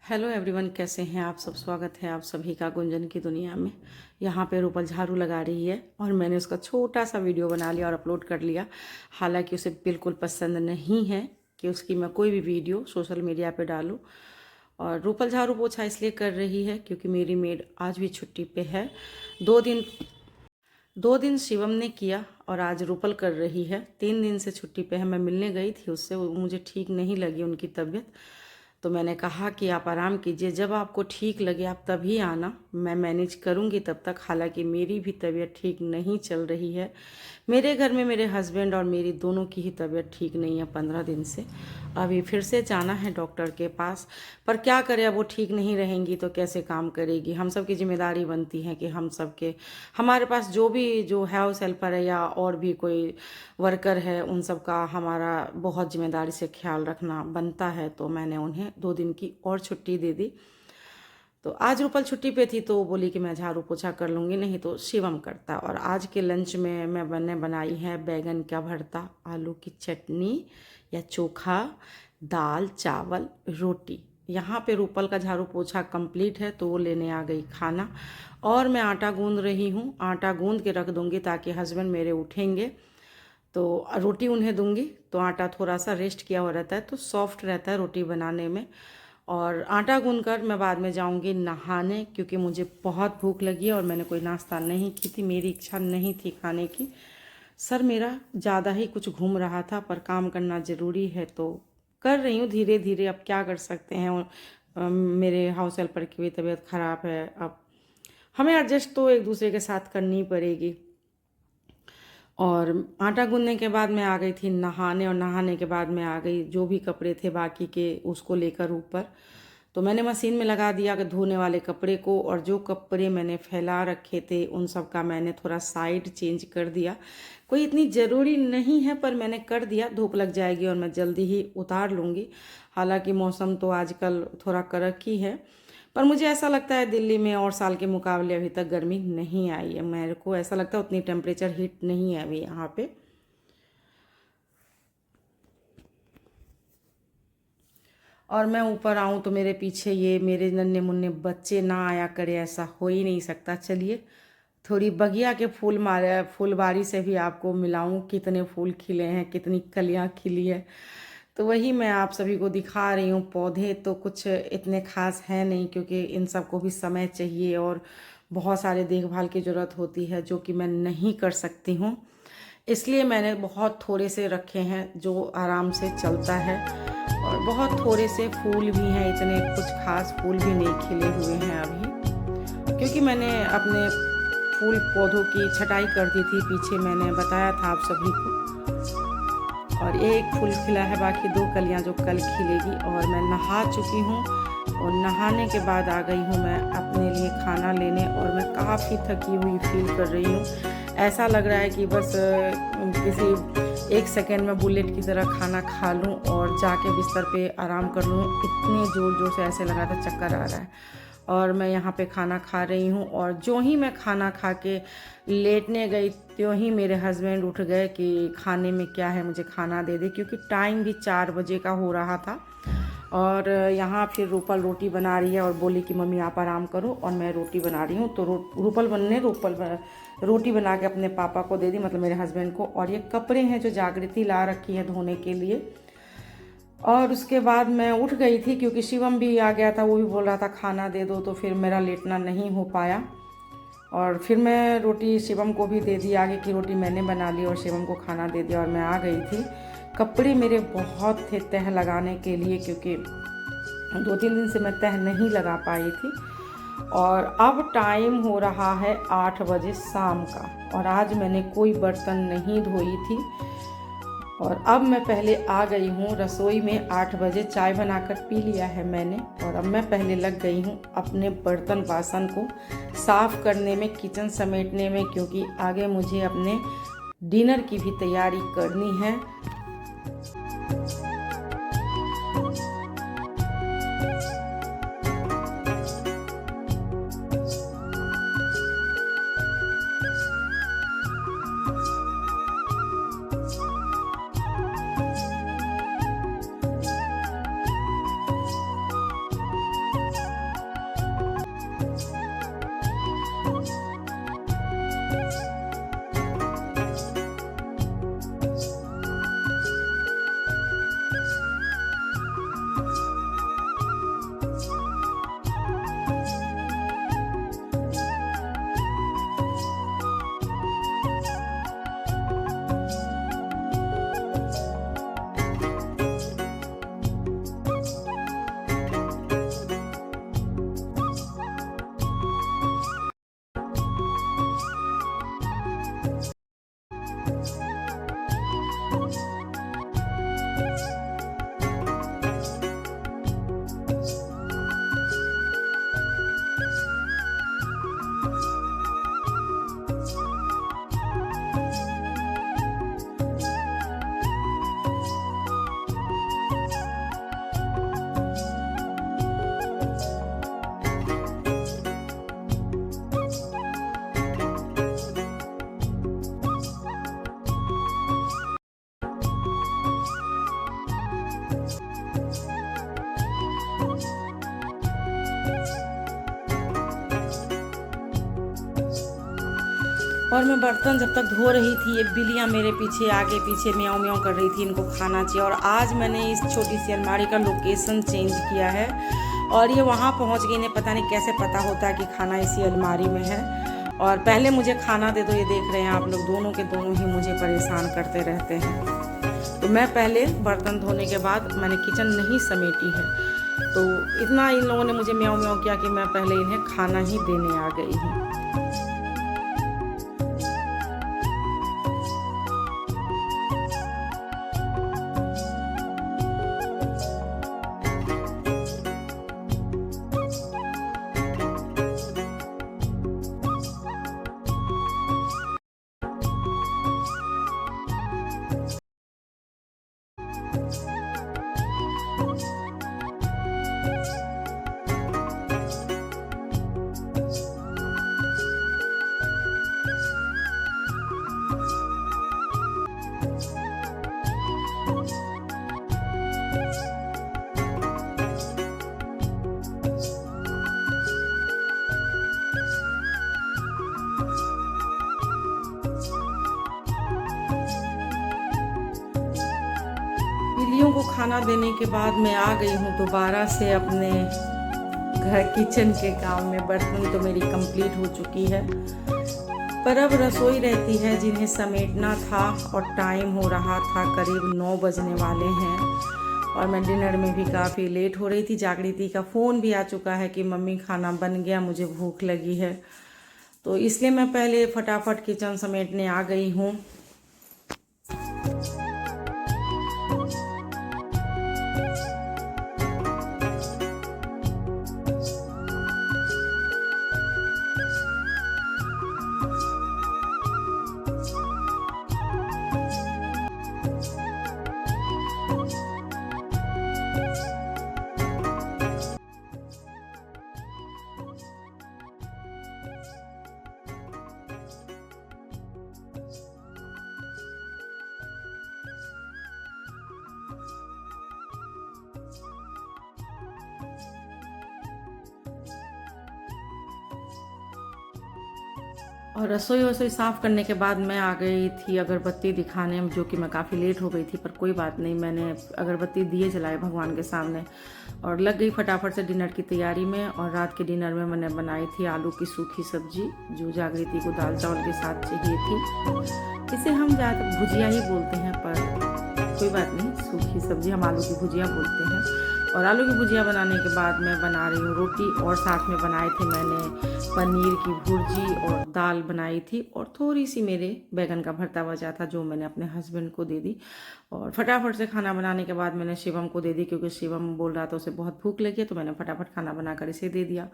Hello everyone, कैसे हैं आप सब। स्वागत है आप सभी का गुंजन की दुनिया में। यहाँ पे रूपल झाड़ू लगा रही है और मैंने उसका छोटा सा वीडियो बना लिया और अपलोड कर लिया। हालांकि उसे बिल्कुल पसंद नहीं है कि उसकी मैं कोई भी वीडियो सोशल मीडिया पे डालूं। और रूपल झाड़ू पोछा इसलिए कर रही है क्योंकि मेरी मेड आज भी छुट्टी पे है। 2 दिन शिवम ने किया और आज रूपल कर रही है। 3 दिन से छुट्टी पे है। मैं मिलने गई थी उससे, मुझे ठीक नहीं लगी उनकी तबीयत। तो मैंने कहा कि आप आराम कीजिए, जब आपको ठीक लगे आप तभी आना, मैं मैनेज करूंगी तब तक। हालांकि मेरी भी तबीयत ठीक नहीं चल रही है। मेरे घर में मेरे हस्बैंड और मेरी दोनों की ही तबीयत ठीक नहीं है 15 दिन से। अभी फिर से जाना है डॉक्टर के पास, पर क्या करें, अब वो ठीक नहीं रहेंगी तो कैसे काम करेगी। हम सब की जिम्मेदारी बनती है कि हम सब के, हमारे पास जो हाउस हेल्पर है या और भी कोई वर्कर है, उन सब का हमारा बहुत जिम्मेदारी से ख्याल रखना बनता है। तो मैंने उन्हें 2 दिन की और छुट्टी दे दी। तो आज रूपल छुट्टी पे थी तो बोली कि मैं झाड़ू पोछा कर लूँगी, नहीं तो शिवम करता। और आज के लंच में मैंने बनाई है बैगन का भरता, आलू की चटनी या चोखा, दाल चावल रोटी। यहाँ पे रूपल का झाड़ू पोछा कंप्लीट है तो वो लेने आ गई खाना। और मैं आटा गूंद रही हूँ, आटा गूंद के रख दूँगी ताकि हस्बैंड मेरे उठेंगे तो रोटी उन्हें दूंगी। तो आटा थोड़ा सा रेस्ट किया हुआ रहता है तो सॉफ्ट रहता है रोटी बनाने में। और आटा गूंद कर मैं बाद में जाऊंगी नहाने, क्योंकि मुझे बहुत भूख लगी है और मैंने कोई नाश्ता नहीं की थी, मेरी इच्छा नहीं थी खाने की। सर मेरा ज़्यादा ही कुछ घूम रहा था, पर काम करना ज़रूरी है तो कर रही हूँ धीरे धीरे। अब क्या कर सकते हैं। और मेरे हाउस हेल्पर की भी तबीयत ख़राब है, अब हमें एडजस्ट तो एक दूसरे के साथ करनी पड़ेगी। और आटा गूंदने के बाद मैं आ गई थी नहाने, और नहाने के बाद मैं आ गई जो भी कपड़े थे बाकी के उसको लेकर ऊपर। तो मैंने मशीन में लगा दिया धोने वाले कपड़े को, और जो कपड़े मैंने फैला रखे थे उन सब का मैंने थोड़ा साइड चेंज कर दिया। कोई इतनी ज़रूरी नहीं है पर मैंने कर दिया, धूप लग जाएगी और मैं जल्दी ही उतार लूँगी। हालांकि मौसम तो आजकल थोड़ा कड़क ही है, पर मुझे ऐसा लगता है दिल्ली में और साल के मुकाबले अभी तक गर्मी नहीं आई है। मेरे को ऐसा लगता है उतनी टेम्परेचर हीट नहीं है अभी यहाँ पे। और मैं ऊपर आऊँ तो मेरे पीछे ये मेरे नन्हे मुन्ने बच्चे ना आया करे, ऐसा हो ही नहीं सकता। चलिए थोड़ी बगिया के फूलबारी से भी आपको मिलाऊं, कितने फूल खिले हैं, कितनी कलियां खिली है। तो वही मैं आप सभी को दिखा रही हूँ। पौधे तो कुछ इतने खास हैं नहीं, क्योंकि इन सब को भी समय चाहिए और बहुत सारे देखभाल की ज़रूरत होती है जो कि मैं नहीं कर सकती हूँ। इसलिए मैंने बहुत थोड़े से रखे हैं जो आराम से चलता है। और बहुत थोड़े से फूल भी हैं, इतने कुछ खास फूल भी नहीं खिले हुए हैं अभी, क्योंकि मैंने अपने फूल पौधों की छटाई कर दी थी पीछे, मैंने बताया था आप सभी को। और एक फूल खिला है, बाकी 2 कलियां जो कल खिलेगी। और मैं नहा चुकी हूँ और नहाने के बाद आ गई हूँ मैं अपने लिए खाना लेने, और मैं काफ़ी थकी हुई फील कर रही हूँ। ऐसा लग रहा है कि बस किसी 1 सेकेंड में बुलेट की तरह खाना खा लूँ और जाके बिस्तर पे आराम कर लूँ। इतने ज़ोर ज़ोर से ऐसे लगा था चक्कर आ रहा है। और मैं यहाँ पे खाना खा रही हूँ, और जो ही मैं खाना खा के लेटने गई त्यों ही मेरे हस्बैंड उठ गए कि खाने में क्या है, मुझे खाना दे दे, क्योंकि टाइम भी 4 बजे का हो रहा था। और यहाँ फिर रूपल रोटी बना रही है और बोली कि मम्मी आप आराम करो और मैं रोटी बना रही हूँ। तो रोटी बना के अपने पापा को दे दी, मतलब मेरे हस्बैंड को। और ये कपड़े हैं जो जागृति ला रखी है धोने के लिए। और उसके बाद मैं उठ गई थी क्योंकि शिवम भी आ गया था, वो भी बोल रहा था खाना दे दो, तो फिर मेरा लेटना नहीं हो पाया। और फिर मैं रोटी शिवम को भी दे दी, आगे की रोटी मैंने बना ली और शिवम को खाना दे दिया और मैं आ गई थी। कपड़े मेरे बहुत थे तह लगाने के लिए, क्योंकि 2-3 दिन से मैं तह नहीं लगा पाई थी। और अब टाइम हो रहा है 8 बजे शाम का, और आज मैंने कोई बर्तन नहीं धोई थी। और अब मैं पहले आ गई हूँ रसोई में। 8 बजे चाय बनाकर पी लिया है मैंने, और अब मैं पहले लग गई हूँ अपने बर्तन बासन को साफ़ करने में, किचन समेटने में, क्योंकि आगे मुझे अपने डिनर की भी तैयारी करनी है। और मैं बर्तन जब तक धो रही थी, ये बिल्लियाँ मेरे पीछे आगे पीछे म्याऊं म्याऊं कर रही थी, इनको खाना चाहिए। और आज मैंने इस छोटी सी अलमारी का लोकेशन चेंज किया है और ये वहाँ पहुँच गई। इन्हें पता नहीं कैसे पता होता है कि खाना इसी अलमारी में है। और पहले मुझे खाना दे दो, ये देख रहे हैं आप लोग, दोनों के दोनों ही मुझे परेशान करते रहते हैं। तो मैं पहले बर्तन धोने के बाद मैंने किचन नहीं समेटी है, तो इतना इन लोगों ने मुझे म्याऊं म्याऊं किया कि मैं पहले इन्हें खाना ही देने आ गई हूँ। बिल्लियों को खाना देने के बाद मैं आ गई हूँ दोबारा से अपने घर किचन के काम में। बर्तन तो मेरी कंप्लीट हो चुकी है, पर अब रसोई रहती है जिन्हें समेटना था और टाइम हो रहा था, करीब 9 बजने वाले हैं और मैं डिनर में भी काफ़ी लेट हो रही थी। जागृति का फ़ोन भी आ चुका है कि मम्मी खाना बन गया, मुझे भूख लगी है, तो इसलिए मैं पहले फटाफट किचन समेटने आ गई हूँ। और रसोई वसोई साफ़ करने के बाद मैं आ गई थी अगरबत्ती दिखाने, जो कि मैं काफ़ी लेट हो गई थी, पर कोई बात नहीं, मैंने अगरबत्ती दिए जलाए भगवान के सामने और लग गई फटाफट से डिनर की तैयारी में। और रात के डिनर में मैंने बनाई थी आलू की सूखी सब्जी, जो जागृति को दाल चावल के साथ चाहिए थी। इसे हम ज़्यादा भुजिया ही बोलते हैं, पर कोई बात नहीं, सूखी सब्जी हम आलू की भुजिया बोलते हैं। और आलू की भुजिया बनाने के बाद मैं बना रही हूँ रोटी, और साथ में बनाए थे मैंने पनीर की भुर्जी और दाल बनाई थी, और थोड़ी सी मेरे बैगन का भरता बचा था जो मैंने अपने हस्बैंड को दे दी। और फटाफट से खाना बनाने के बाद मैंने शिवम को दे दी, क्योंकि शिवम बोल रहा था उसे बहुत भूख लगी है, तो मैंने फटाफट खाना बनाकर इसे दे दिया।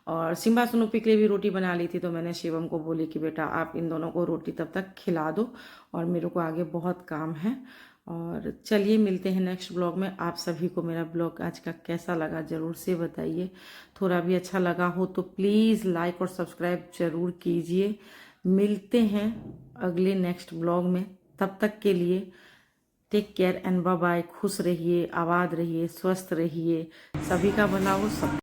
और सिम्बा सुनुपी के लिए भी रोटी बना ली थी, तो मैंने शिवम को बोली कि बेटा आप इन दोनों को रोटी तब तक खिला दो और मेरे को आगे बहुत काम है। और चलिए मिलते हैं नेक्स्ट ब्लॉग में। आप सभी को मेरा ब्लॉग आज का कैसा लगा ज़रूर से बताइए। थोड़ा भी अच्छा लगा हो तो प्लीज़ लाइक और सब्सक्राइब ज़रूर कीजिए। मिलते हैं अगले नेक्स्ट ब्लॉग में, तब तक के लिए take care and bye bye. खुश रहिए, आबाद रहिए, स्वस्थ रहिए, सभी का भला हो। सब